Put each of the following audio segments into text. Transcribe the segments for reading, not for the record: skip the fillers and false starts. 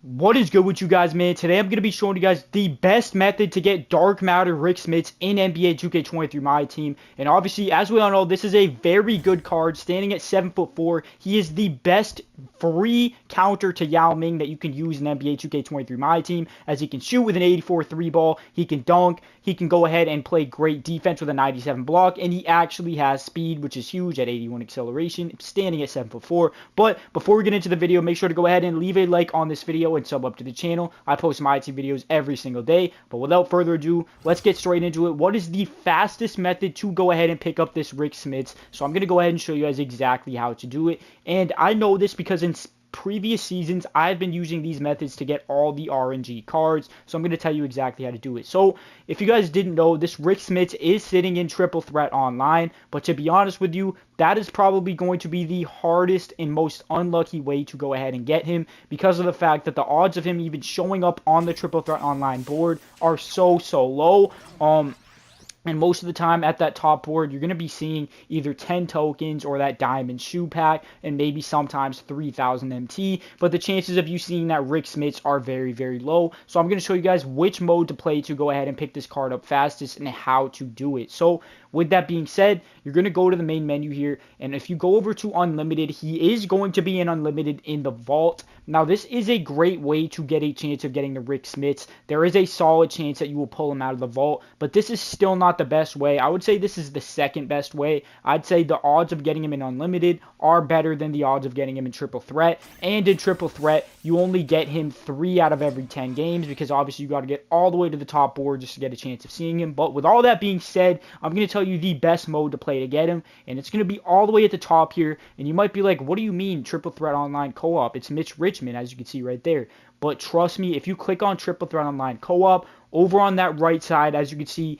What is good with you guys, man? Today I'm going to be showing you guys the best method to get Dark Matter Rik Smits in NBA 2K23 Myteam. And obviously, as we all know, this is a very good card. Standing at 7'4", he is the best free counter to Yao Ming that you can use in NBA 2K23 Myteam, as he can shoot with an 84 3-ball, he can dunk, he can go ahead and play great defense with a 97 block, and he actually has speed, which is huge at 81 acceleration, standing at 7'4". But before we get into the video, make sure to go ahead and leave a like on this video and sub up to the channel. I post my team videos every single day. But without further ado, let's get straight into it. What is the fastest method to go ahead and pick up this Rik Smits? So I'm going to go ahead and show you guys exactly how to do it. And I know this because in previous seasons, I've been using these methods to get all the RNG cards, so I'm going to tell you exactly how to do it. So, if you guys didn't know, this Rik Smits is sitting in Triple Threat Online, but to be honest with you, that is probably going to be the hardest and most unlucky way to go ahead and get him, because of the fact that the odds of him even showing up on the Triple Threat Online board are so low. And most of the time at that top board, you're going to be seeing either 10 tokens or that diamond shoe pack, and maybe sometimes 3,000 MT. But the chances of you seeing that Rik Smits are very low. So I'm going to show you guys which mode to play to go ahead and pick this card up fastest and how to do it. So with that being said, you're going to go to the main menu here, and if you go over to Unlimited, he is going to be in Unlimited in the Vault. Now, this is a great way to get a chance of getting the Rik Smits. There is a solid chance that you will pull him out of the Vault, but this is still not the best way. I would say this is the second best way. I'd say the odds of getting him in Unlimited are better than the odds of getting him in Triple Threat, and in Triple Threat, you only get him 3 out of every 10 games, because obviously you got to get all the way to the top board just to get a chance of seeing him. But with all that being said, I'm going to tell you the best mode to play to get him, and it's going to be all the way at the top here. And you might be like, what do you mean Triple Threat Online Co-op? It's Mitch Richmond, as you can see right there. But trust me, if you click on Triple Threat Online Co-op, over on that right side, as you can see,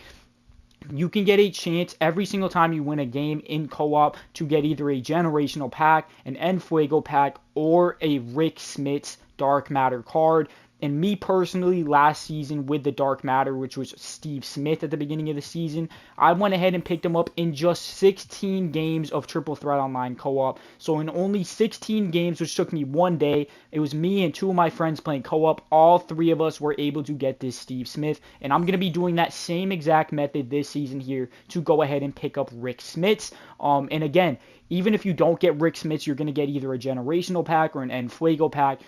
you can get a chance every single time you win a game in co-op to get either a generational pack, an Enfuego pack, or a Rik Smits Dark Matter card. And me personally, last season with the Dark Matter, which was Steve Smith at the beginning of the season, I went ahead and picked him up in just 16 games of Triple Threat Online Co-op. So in only 16 games, which took me 1 day, it was me and 2 of my friends playing co-op. All 3 of us were able to get this Steve Smith. And I'm going to be doing that same exact method this season here to go ahead and pick up Rik Smits. And again, even if you don't get Rik Smits, you're going to get either a generational pack or an Enfuego pack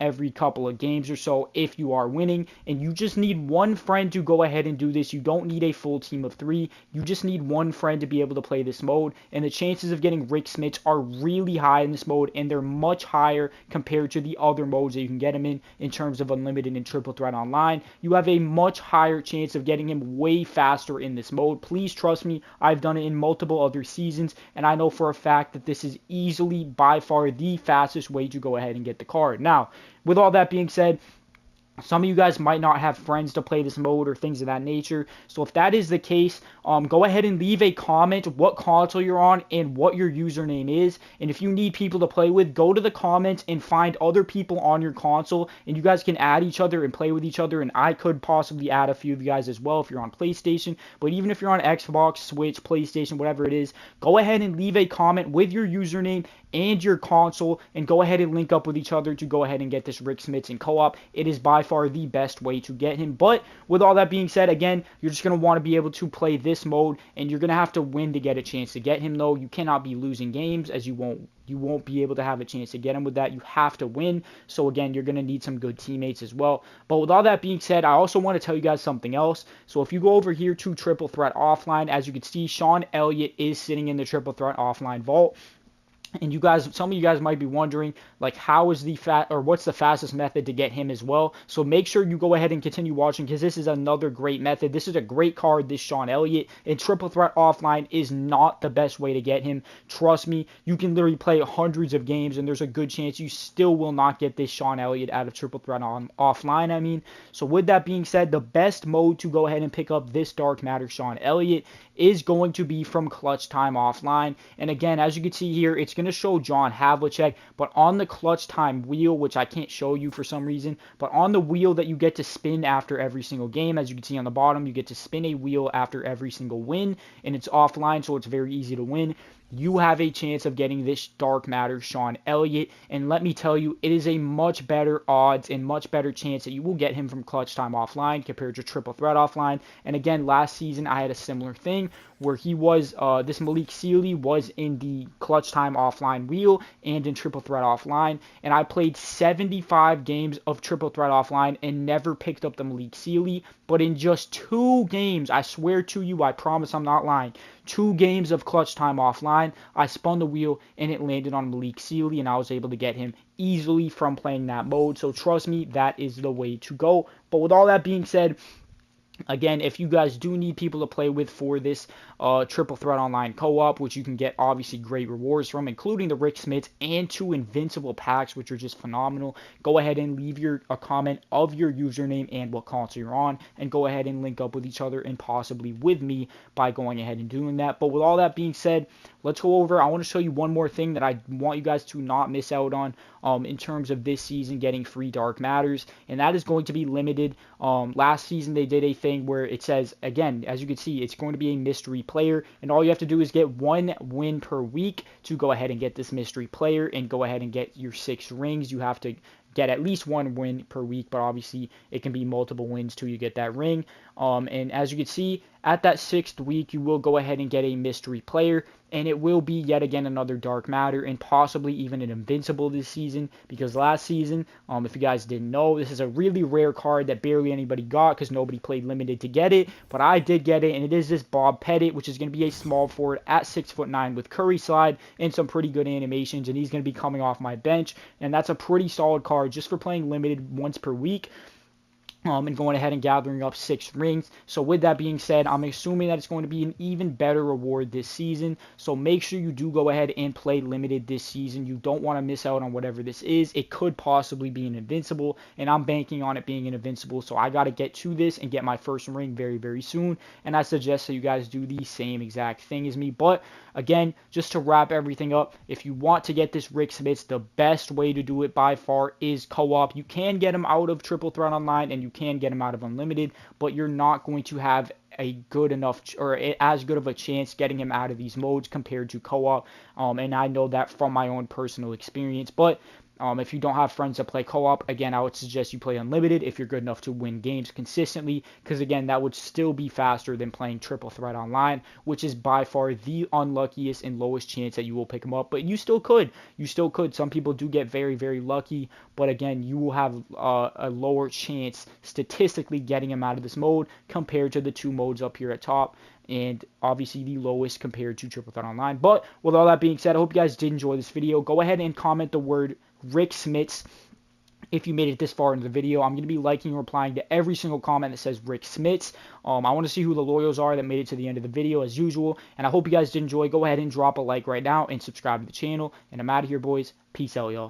every couple of games or so if you are winning. And you just need one friend to go ahead and do this. You don't need a full team of 3. You just need one friend to be able to play this mode. And the chances of getting Rik Smits are really high in this mode, and they're much higher compared to the other modes that you can get him in terms of Unlimited and Triple Threat Online. You have a much higher chance of getting him way faster in this mode. Please trust me, I've done it in multiple other seasons, and I know for a fact that this is easily by far the fastest way to go ahead and get the card. Now, with all that being said, some of you guys might not have friends to play this mode or things of that nature. So if that is the case, go ahead and leave a comment what console you're on and what your username is. And if you need people to play with, go to the comments and find other people on your console, and you guys can add each other and play with each other. And I could possibly add a few of you guys as well if you're on PlayStation. But even if you're on Xbox, Switch, PlayStation, whatever it is, go ahead and leave a comment with your username and your console, and go ahead and link up with each other to go ahead and get this Rik Smits in co-op. It is by far the best way to get him. But with all that being said, again, you're just going to want to be able to play this mode, and you're going to have to win to get a chance to get him, though. You cannot be losing games, as you won't be able to have a chance to get him with that. You have to win. So again, you're going to need some good teammates as well. But with all that being said, I also want to tell you guys something else. So if you go over here to Triple Threat Offline, as you can see, Sean Elliott is sitting in the Triple Threat Offline vault. And you guys, some of you guys might be wondering, like, how is what's the fastest method to get him as well? So make sure you go ahead and continue watching, because this is another great method. This is a great card, this Sean Elliott. And Triple Threat Offline is not the best way to get him. Trust me, you can literally play hundreds of games, and there's a good chance you still will not get this Sean Elliott out of Triple Threat Offline, So with that being said, the best mode to go ahead and pick up this Dark Matter Sean Elliott is going to be from Clutch Time Offline. And again, as you can see here, it's going to show John Havlicek, but on the Clutch Time wheel, which I can't show you for some reason, but on the wheel that you get to spin after every single game, as you can see on the bottom, you get to spin a wheel after every single win, and it's offline, so it's very easy to win. you have a chance of getting this dark matter Sean Elliott. And let me tell you, it is a much better odds and much better chance that you will get him from clutch time offline compared to triple threat offline. And again, last season I had a similar thing where he was, this Malik Sealy was in the clutch time offline wheel and in triple threat offline. And I played 75 games of triple threat offline and never picked up the Malik Sealy. But in just 2 games, I swear to you, I promise I'm not lying, 2 games of clutch time offline, I spun the wheel and it landed on Malik Sealy, and I was able to get him easily from playing that mode. So trust me, that is the way to go. But with all that being said, again, if you guys do need people to play with for this triple threat online co-op, which you can get obviously great rewards from, including the Rik Smits and 2 invincible packs, which are just phenomenal, go ahead and leave a comment of your username and what console you're on, and go ahead and link up with each other and possibly with me by going ahead and doing that. But with all that being said, let's go over, I want to show you one more thing that I want you guys to not miss out on in terms of this season getting free Dark Matters, and that is going to be limited. Last season they did a thing where it says, again, as you can see, it's going to be a mystery player, and all you have to do is get 1 win per week to go ahead and get this mystery player and go ahead and get your 6 rings. You have to get at least 1 win per week, but obviously it can be multiple wins till you get that ring. And as you can see, at that 6th week, you will go ahead and get a mystery player, and it will be yet again another dark matter and possibly even an invincible this season, because last season, if you guys didn't know, this is a really rare card that barely anybody got because nobody played limited to get it, but I did get it, and it is this Bob Pettit, which is going to be a small forward at 6'9" with curry slide and some pretty good animations, and he's going to be coming off my bench, and that's a pretty solid card just for playing limited once per week. And going ahead and gathering up 6 rings. So with that being said, I'm assuming that it's going to be an even better reward this season. So make sure you do go ahead and play limited this season. You don't want to miss out on whatever this is. It could possibly be an invincible, and I'm banking on it being an invincible. So I got to get to this and get my first ring very, very soon. And I suggest that you guys do the same exact thing as me. But again, just to wrap everything up, if you want to get this Rik Smits, the best way to do it by far is co-op. You can get him out of triple threat online, and you can get him out of unlimited, but you're not going to have a good enough or as good of a chance getting him out of these modes compared to co-op. And I know that from my own personal experience. But if you don't have friends that play co-op, again, I would suggest you play unlimited if you're good enough to win games consistently, because again, that would still be faster than playing triple threat online, which is by far the unluckiest and lowest chance that you will pick them up. But you still could. Some people do get very, very lucky, but again, you will have a lower chance statistically getting them out of this mode compared to the 2 modes up here at top, and obviously the lowest compared to triple threat online. But with all that being said, I hope you guys did enjoy this video. Go ahead and comment the word Rik Smits if you made it this far into the video. I'm going to be liking and replying to every single comment that says Rik Smits. I want to see who the loyals are that made it to the end of the video as usual, and I hope you guys did enjoy. Go ahead and drop a like right now and subscribe to the channel, and I'm out of here, boys. Peace out, y'all.